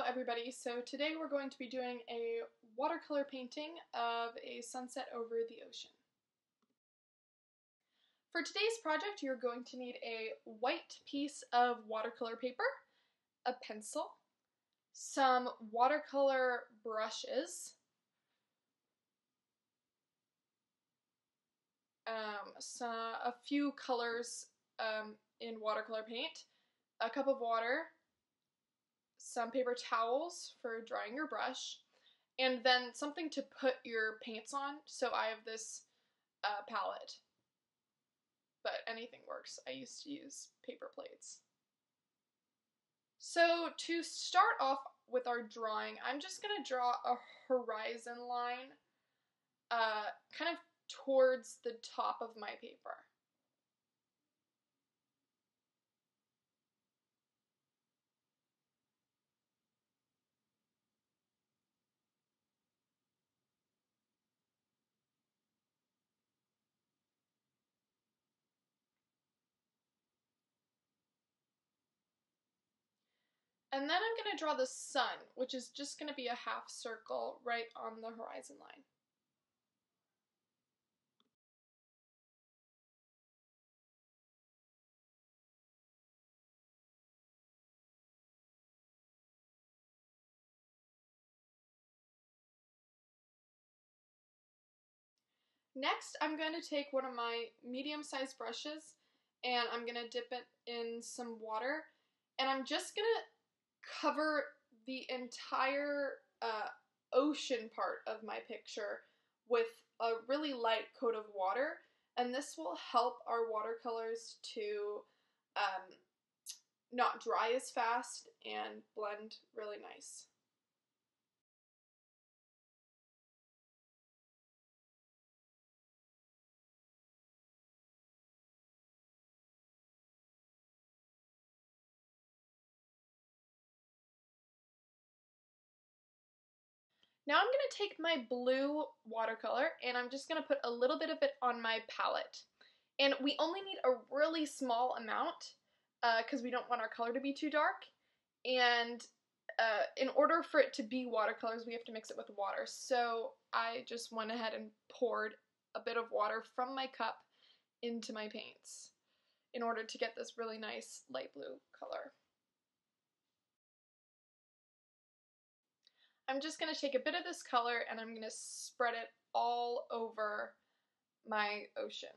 everybody, so today we're going to be doing a watercolor painting of a sunset over the ocean. For today's project you're going to need a white piece of watercolor paper, a pencil, some watercolor brushes, a few colors in watercolor paint, a cup of water, some paper towels for drying your brush, and then something to put your paints on. So I have this palette, but anything works. I used to use paper plates. So to start off with our drawing, I'm just going to draw a horizon line kind of towards the top of my paper. And then I'm going to draw the sun, which is just going to be a half circle right on the horizon line. Next, I'm going to take one of my medium-sized brushes and I'm going to dip it in some water, and I'm just going to cover the entire ocean part of my picture with a really light coat of water, and this will help our watercolors to not dry as fast and blend really nice. Now I'm going to take my blue watercolor and I'm just going to put a little bit of it on my palette. And we only need a really small amount because we don't want our color to be too dark. And in order for it to be watercolors, we have to mix it with water. So I just went ahead and poured a bit of water from my cup into my paints in order to get this really nice light blue color. I'm just going to take a bit of this color and I'm going to spread it all over my ocean.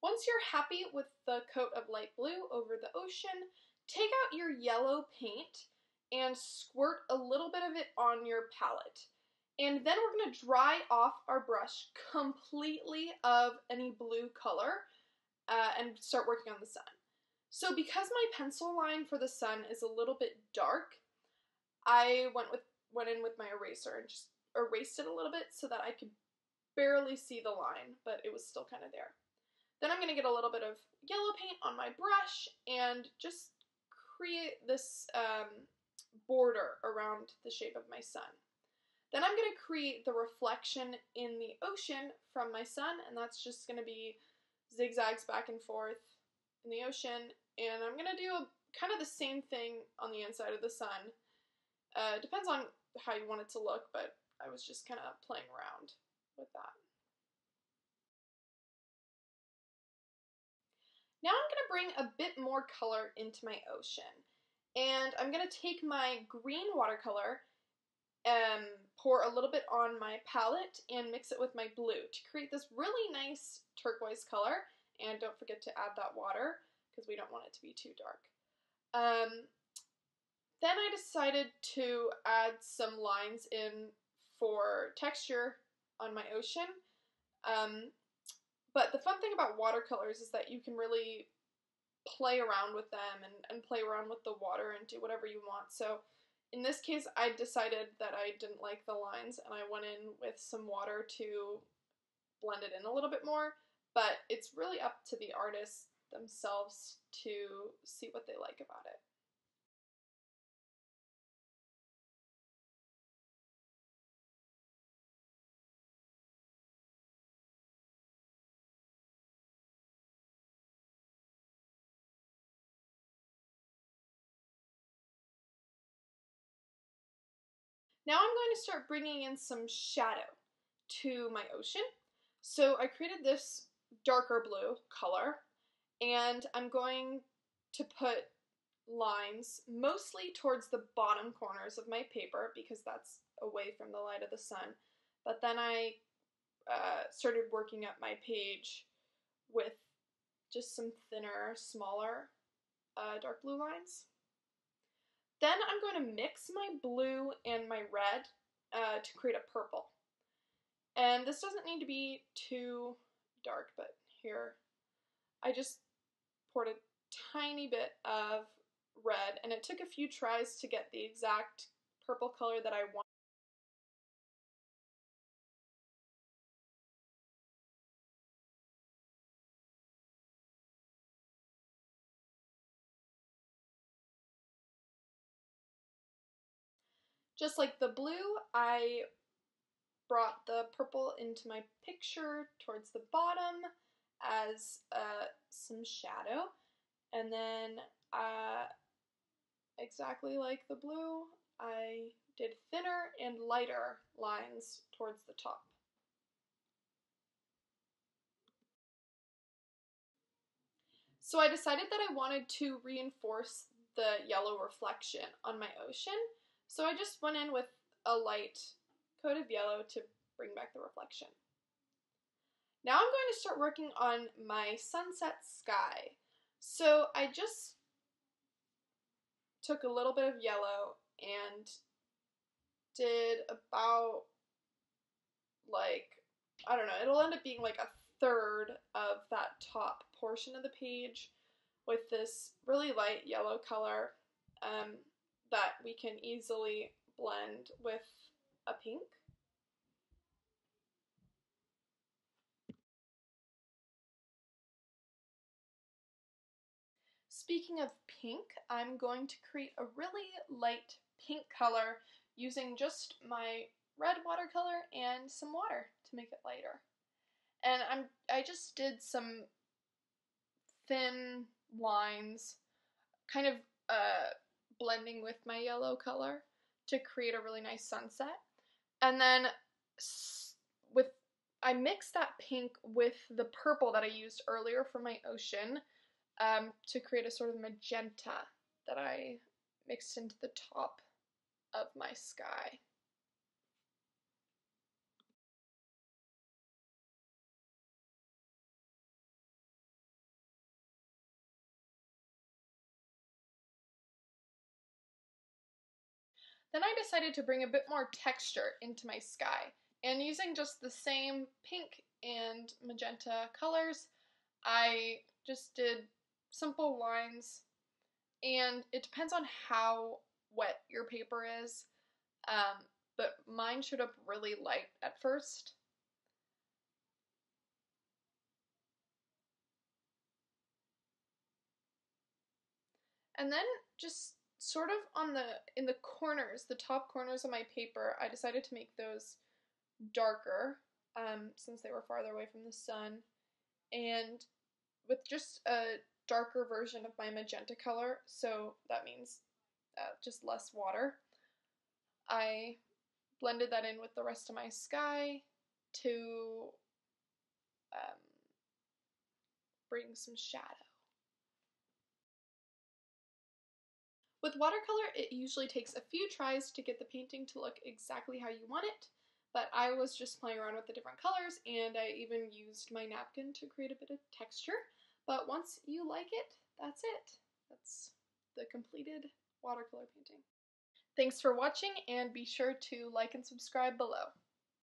Once you're happy with the coat of light blue over the ocean, take out your yellow paint and squirt a little bit of it on your palette. And then we're going to dry off our brush completely of any blue color and start working on the sun. So because my pencil line for the sun is a little bit dark, I went in with my eraser and just erased it a little bit so that I could barely see the line, but it was still kind of there. Then I'm going to get a little bit of yellow paint on my brush and just create this border around the shape of my sun. Then I'm going to create the reflection in the ocean from my sun, and that's just going to be zigzags back and forth in the ocean. And I'm going to do kind of the same thing on the inside of the sun. Depends on how you want it to look, but I was just kind of playing around with that. Now I'm going to bring a bit more color into my ocean. And I'm going to take my green watercolor and pour a little bit on my palette and mix it with my blue to create this really nice turquoise color. And don't forget to add that water because we don't want it to be too dark. Then I decided to add some lines in for texture on my ocean. But the fun thing about watercolors is that you can really play around with them and play around with the water and do whatever you want. So in this case, I decided that I didn't like the lines and I went in with some water to blend it in a little bit more, but it's really up to the artists themselves to see what they like about it. Now I'm going to start bringing in some shadow to my ocean. So I created this darker blue color, and I'm going to put lines mostly towards the bottom corners of my paper because that's away from the light of the sun. But then I started working up my page with just some thinner, smaller dark blue lines. Then I'm going to mix my blue and my red to create a purple. And this doesn't need to be too dark, but here I just poured a tiny bit of red, and it took a few tries to get the exact purple color that I want. Just like the blue, I brought the purple into my picture towards the bottom as some shadow, and then exactly like the blue, I did thinner and lighter lines towards the top. So I decided that I wanted to reinforce the yellow reflection on my ocean, so I just went in with a light coat of yellow to bring back the reflection. Now I'm going to start working on my sunset sky. So I just took a little bit of yellow and did about I don't know, it'll end up being like a third of that top portion of the page with this really light yellow color that we can easily blend with a pink. Speaking of pink, I'm going to create a really light pink color using just my red watercolor and some water to make it lighter. And I just did some thin lines, kind of blending with my yellow color to create a really nice sunset. And then I mixed that pink with the purple that I used earlier for my ocean to create a sort of magenta that I mixed into the top of my sky. Then I decided to bring a bit more texture into my sky, and using just the same pink and magenta colors, I just did simple lines, and it depends on how wet your paper is, but mine showed up really light at first. And then just sort of in the corners, the top corners of my paper, I decided to make those darker since they were farther away from the sun, and with just a darker version of my magenta color, so that means just less water, I blended that in with the rest of my sky to bring some shadow. With watercolor, it usually takes a few tries to get the painting to look exactly how you want it, but I was just playing around with the different colors, and I even used my napkin to create a bit of texture. But once you like it, that's it. That's the completed watercolor painting. Thanks for watching, and be sure to like and subscribe below.